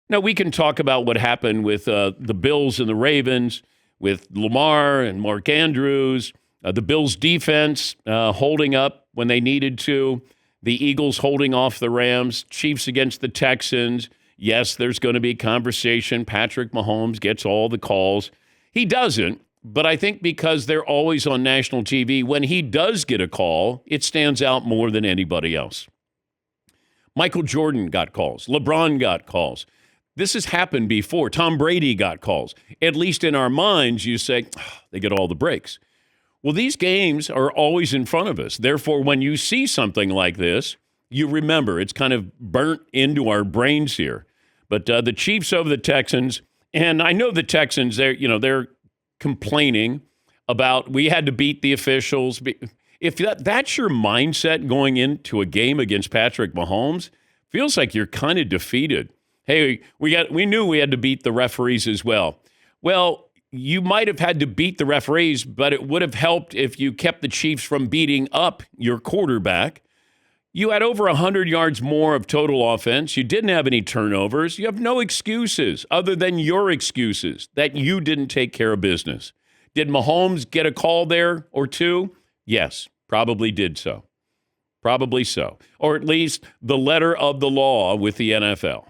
Now, we can talk about what happened with the Bills and the Ravens, with Lamar and Mark Andrews, the Bills' defense holding up when they needed to, the Eagles holding off the Rams, Chiefs against the Texans. Yes, there's going to be conversation. Patrick Mahomes gets all the calls. He doesn't, but I think because they're always on national TV, when he does get a call, it stands out more than anybody else. Michael Jordan got calls. LeBron got calls. This has happened before. Tom Brady got calls. At least in our minds, you say, oh, they get all the breaks. Well, these games are always in front of us. Therefore, when you see something like this, you remember. It's kind of burnt into our brains here. But the Chiefs over the Texans, and I know the Texans, they're complaining about we had to beat the officials. If that's your mindset going into a game against Patrick Mahomes, feels like you're kind of defeated. Hey, we knew we had to beat the referees as well. Well, you might have had to beat the referees, but it would have helped if you kept the Chiefs from beating up your quarterback. You had over 100 yards more of total offense. You didn't have any turnovers. You have no excuses other than your excuses that you didn't take care of business. Did Mahomes get a call there or two? Yes, probably did so. Probably so. Or at least the letter of the law with the NFL.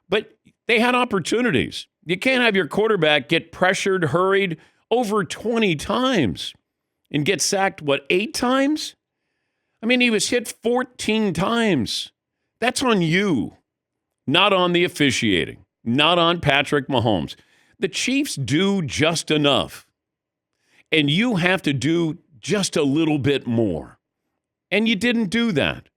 But they had opportunities. You can't have your quarterback get pressured, hurried over 20 times and get sacked, 8 times? I mean, he was hit 14 times. That's on you, not on the officiating, not on Patrick Mahomes. The Chiefs do just enough, and you have to do just a little bit more. And you didn't do that.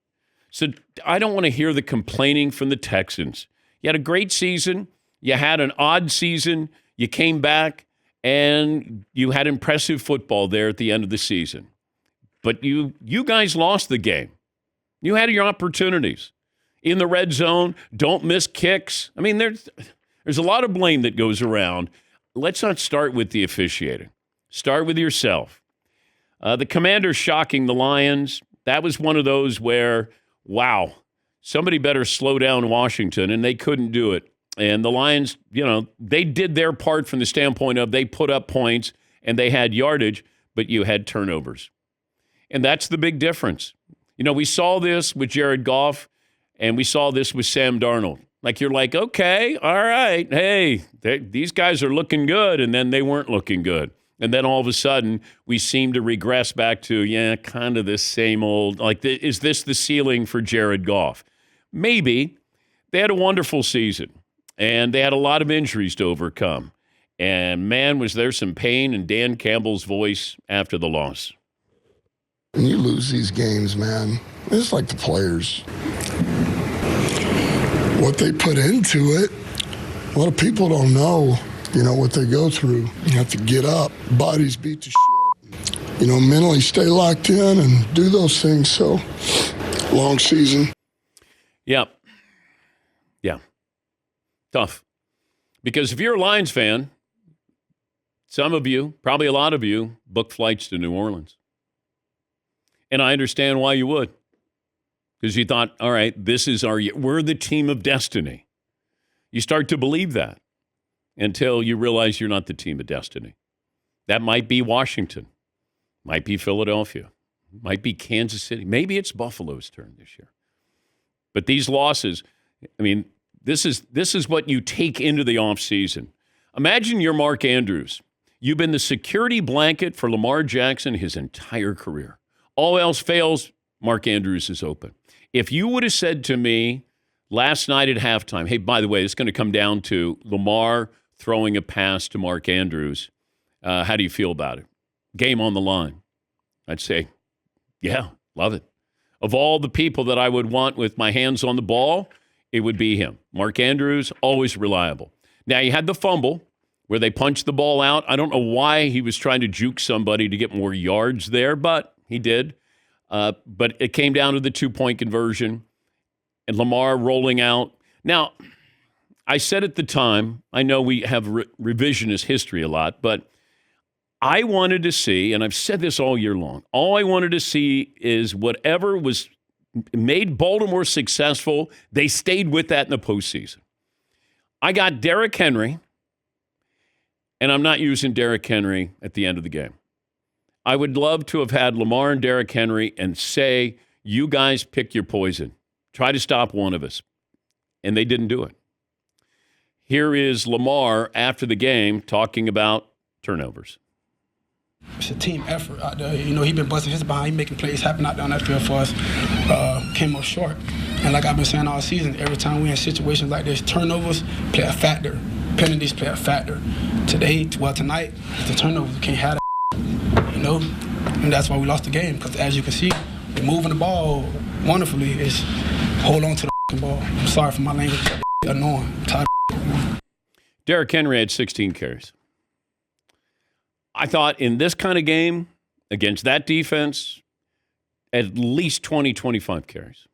So I don't want to hear the complaining from the Texans. You had a great season. You had an odd season. You came back, and you had impressive football there at the end of the season. But you guys lost the game. You had your opportunities. In the red zone, don't miss kicks. I mean, there's a lot of blame that goes around. Let's not start with the officiating. Start with yourself. The Commanders shocking the Lions. That was one of those where, wow, somebody better slow down Washington, and they couldn't do it. And the Lions, they did their part from the standpoint of they put up points and they had yardage, but you had turnovers. And that's the big difference. We saw this with Jared Goff, and we saw this with Sam Darnold. Like, you're like, okay, all right, hey, these guys are looking good, and then they weren't looking good. And then all of a sudden, we seem to regress back to, kind of this same old, is this the ceiling for Jared Goff? Maybe. They had a wonderful season, and they had a lot of injuries to overcome. And, man, was there some pain in Dan Campbell's voice after the loss. When you lose these games, man, it's like the players. What they put into it, a lot of people don't know, what they go through. You have to get up, bodies beat the shit. Mentally stay locked in and do those things. So, long season. Yeah. Tough. Because if you're a Lions fan, some of you, probably a lot of you, book flights to New Orleans. And I understand why you would. Because you thought, all right, we're the team of destiny. You start to believe that until you realize you're not the team of destiny. That might be Washington. Might be Philadelphia. Might be Kansas City. Maybe it's Buffalo's turn this year. But these losses, this is what you take into the offseason. Imagine you're Mark Andrews. You've been the security blanket for Lamar Jackson his entire career. All else fails, Mark Andrews is open. If you would have said to me last night at halftime, hey, by the way, it's going to come down to Lamar throwing a pass to Mark Andrews. How do you feel about it? Game on the line. I'd say, yeah, love it. Of all the people that I would want with my hands on the ball, it would be him. Mark Andrews, always reliable. Now, you had the fumble where they punched the ball out. I don't know why he was trying to juke somebody to get more yards there, but he did. But it came down to the 2-point conversion and Lamar rolling out. Now, I said at the time, I know we have revisionist history a lot, but I wanted to see, and I've said this all year long, all I wanted to see is whatever was made Baltimore successful, they stayed with that in the postseason. I got Derrick Henry, and I'm not using Derrick Henry at the end of the game. I would love to have had Lamar and Derrick Henry and say, you guys pick your poison. Try to stop one of us. And they didn't do it. Here is Lamar after the game talking about turnovers. It's a team effort out there. You know, he's been busting his behind, he making plays happen out there on that field for us. Came up short. And like I've been saying all season, every time we in situations like this, turnovers play a factor. Penalties play a factor. Tonight, it's the turnovers. You can't have that, you know? And that's why we lost the game, because as you can see, we're moving the ball wonderfully. It's hold on to the ball. I'm sorry for my language. Annoying. I'm tired of Derrick Henry had 16 carries. I thought in this kind of game, against that defense, at least 20, 25 carries.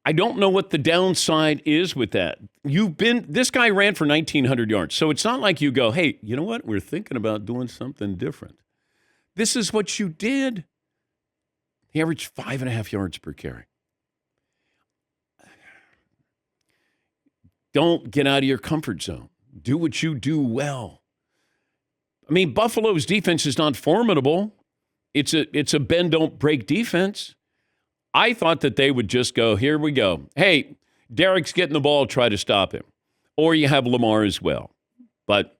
I don't know what the downside is with that. This guy ran for 1,900 yards. So it's not like you go, hey, you know what? We're thinking about doing something different. This is what you did. He averaged 5.5 yards per carry. Don't get out of your comfort zone. Do what you do well. I mean, Buffalo's defense is not formidable. It's a bend, don't break defense. I thought that they would just go, here we go. Hey, Derrick's getting the ball, try to stop him. Or you have Lamar as well. But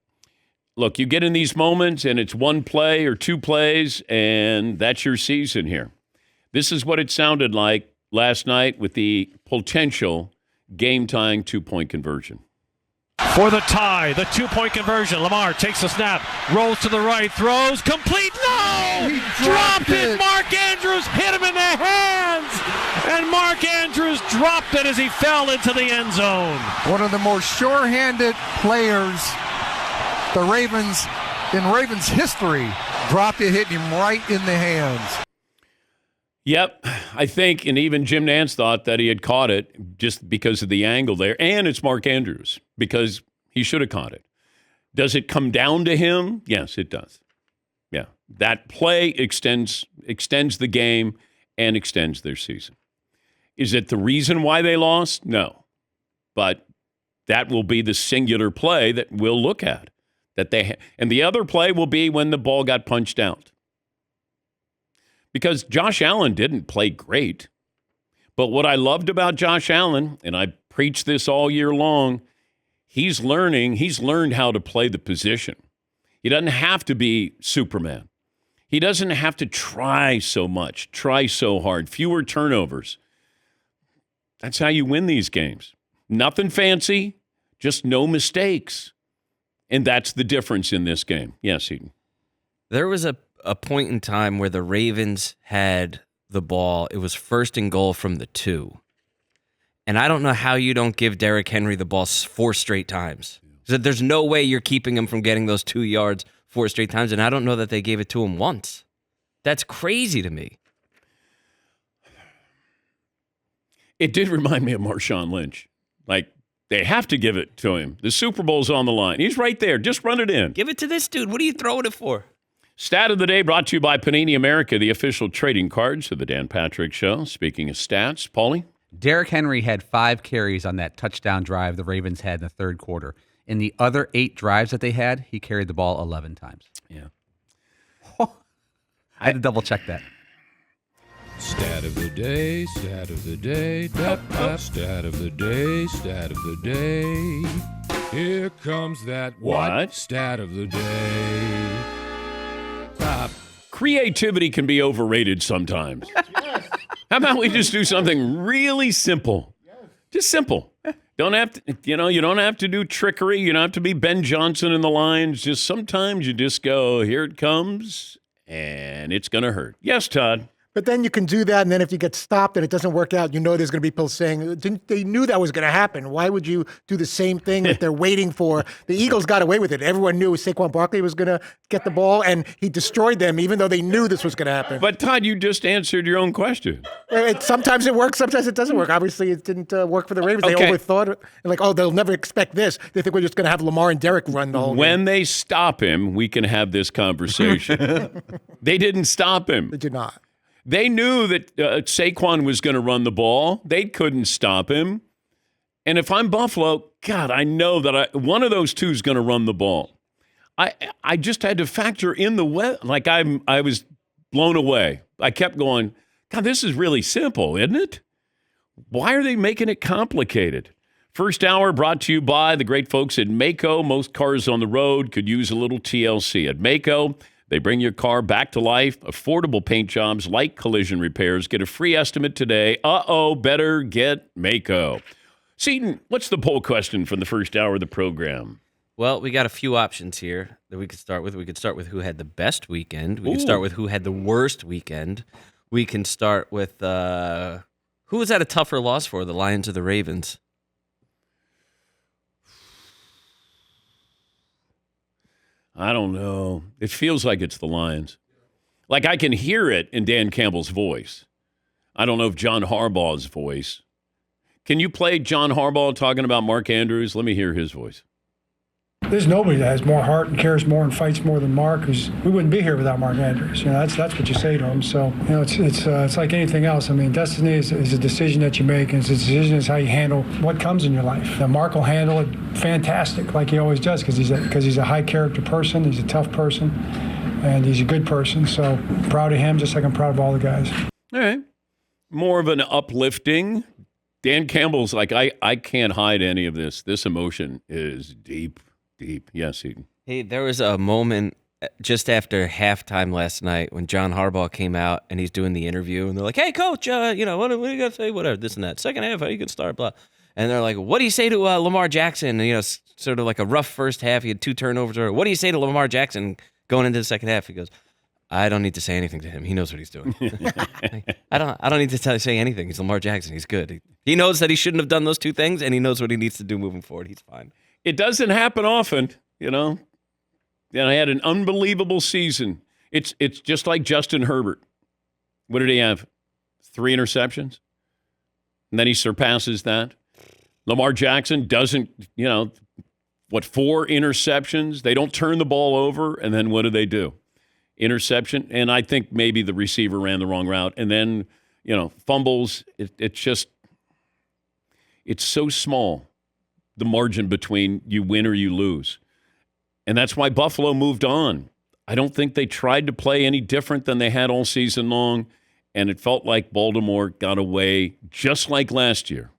look, you get in these moments and it's one play or two plays, and that's your season here. This is what it sounded like last night with the potential game-tying two-point conversion. For the tie, the two-point conversion. Lamar takes the snap, rolls to the right, throws, complete. No! He dropped it. Mark Andrews hit him in the hands. And Mark Andrews dropped it as he fell into the end zone. One of the more sure-handed players in Ravens history dropped it, hitting him right in the hands. Yep, I think, and even Jim Nantz thought that he had caught it just because of the angle there. And it's Mark Andrews, because he should have caught it. Does it come down to him? Yes, it does. Yeah, that play extends the game and extends their season. Is it the reason why they lost? No. But that will be the singular play that we'll look at. And the other play will be when the ball got punched out. Because Josh Allen didn't play great. But what I loved about Josh Allen, and I preached this all year long, he's learned how to play the position. He doesn't have to be Superman. He doesn't have to try so much, try so hard, fewer turnovers. That's how you win these games. Nothing fancy, just no mistakes. And that's the difference in this game. Yes, Eden. There was a point in time where the Ravens had the ball. It was 1st and goal from the 2. And I don't know how you don't give Derrick Henry the ball 4 straight times. There's no way you're keeping him from getting those 2 yards 4 straight times, and I don't know that they gave it to him once. That's crazy to me. It did remind me of Marshawn Lynch. Like, they have to give it to him. The Super Bowl's on the line. He's right there. Just run it in. Give it to this dude. What are you throwing it for? Stat of the day brought to you by Panini America, the official trading cards of the Dan Patrick Show. Speaking of stats, Paulie? Derrick Henry had 5 carries on that touchdown drive the Ravens had in the third quarter. In the other 8 drives that they had, he carried the ball 11 times. Yeah. I had to double check that. Stat of the day, stat of the day, stat of the day, stat of the day. Here comes that what? Stat of the day. Creativity can be overrated sometimes. Yes. How about we just do something really simple? Yes. Just simple. Don't have to, you don't have to do trickery. You don't have to be Ben Johnson in the lines. Just sometimes you just go, here it comes, and it's going to hurt. Yes, Todd. But then you can do that, and then if you get stopped and it doesn't work out, there's going to be people saying, they knew that was going to happen. Why would you do the same thing that they're waiting for? The Eagles got away with it. Everyone knew Saquon Barkley was going to get the ball, and he destroyed them, even though they knew this was going to happen. But, Todd, you just answered your own question. Sometimes it works, sometimes it doesn't work. Obviously, it didn't work for the Ravens. They overthought it. Like, they'll never expect this. They think we're just going to have Lamar and Derrick run the whole game. When they stop him, we can have this conversation. They didn't stop him. They did not. They knew that Saquon was going to run the ball. They couldn't stop him. And if I'm Buffalo, God, I know that one of those two is going to run the ball. I just had to factor in the weather. Like I was blown away. I kept going, God, this is really simple, isn't it? Why are they making it complicated? First hour brought to you by the great folks at Maaco. Most cars on the road could use a little TLC. At Maaco, they bring your car back to life. Affordable paint jobs, light collision repairs. Get a free estimate today. Better get Maaco. Seton, what's the poll question from the first hour of the program? Well, we got a few options here that we could start with. We could start with who had the best weekend. We could start with who had the worst weekend. We can start with who was that a tougher loss for, the Lions or the Ravens? I don't know. It feels like it's the Lions. Like I can hear it in Dan Campbell's voice. I don't know if John Harbaugh's voice. Can you play John Harbaugh talking about Mark Andrews? Let me hear his voice. There's nobody that has more heart and cares more and fights more than Mark. We wouldn't be here without Mark Andrews. That's what you say to him. So it's like anything else. I mean, destiny is a decision that you make, and it's a decision is how you handle what comes in your life. Now, Mark will handle it fantastic, like he always does, because he's a high character person. He's a tough person, and he's a good person. So proud of him, just like I'm proud of all the guys. All right, more of an uplifting. Dan Campbell's like, I can't hide any of this. This emotion is deep. Yes, Eden. Hey, there was a moment just after halftime last night when John Harbaugh came out and he's doing the interview, and they're like, "Hey, coach, what are you going to say? Whatever, this and that. Second half, how you can start, blah." And they're like, "What do you say to Lamar Jackson?" And, sort of like a rough first half. He had 2 turnovers. Or what do you say to Lamar Jackson going into the second half? He goes, "I don't need to say anything to him. He knows what he's doing." I don't need to say anything. He's Lamar Jackson. He's good. He knows that he shouldn't have done those 2 things, and he knows what he needs to do moving forward. He's fine. It doesn't happen often, And I had an unbelievable season. It's just like Justin Herbert. What did he have? 3 interceptions? And then he surpasses that. Lamar Jackson doesn't, 4 interceptions? They don't turn the ball over, and then what do? Interception, and I think maybe the receiver ran the wrong route, and then, fumbles. It's so small, the margin between you win or you lose. And that's why Buffalo moved on. I don't think they tried to play any different than they had all season long, and it felt like Baltimore got away just like last year.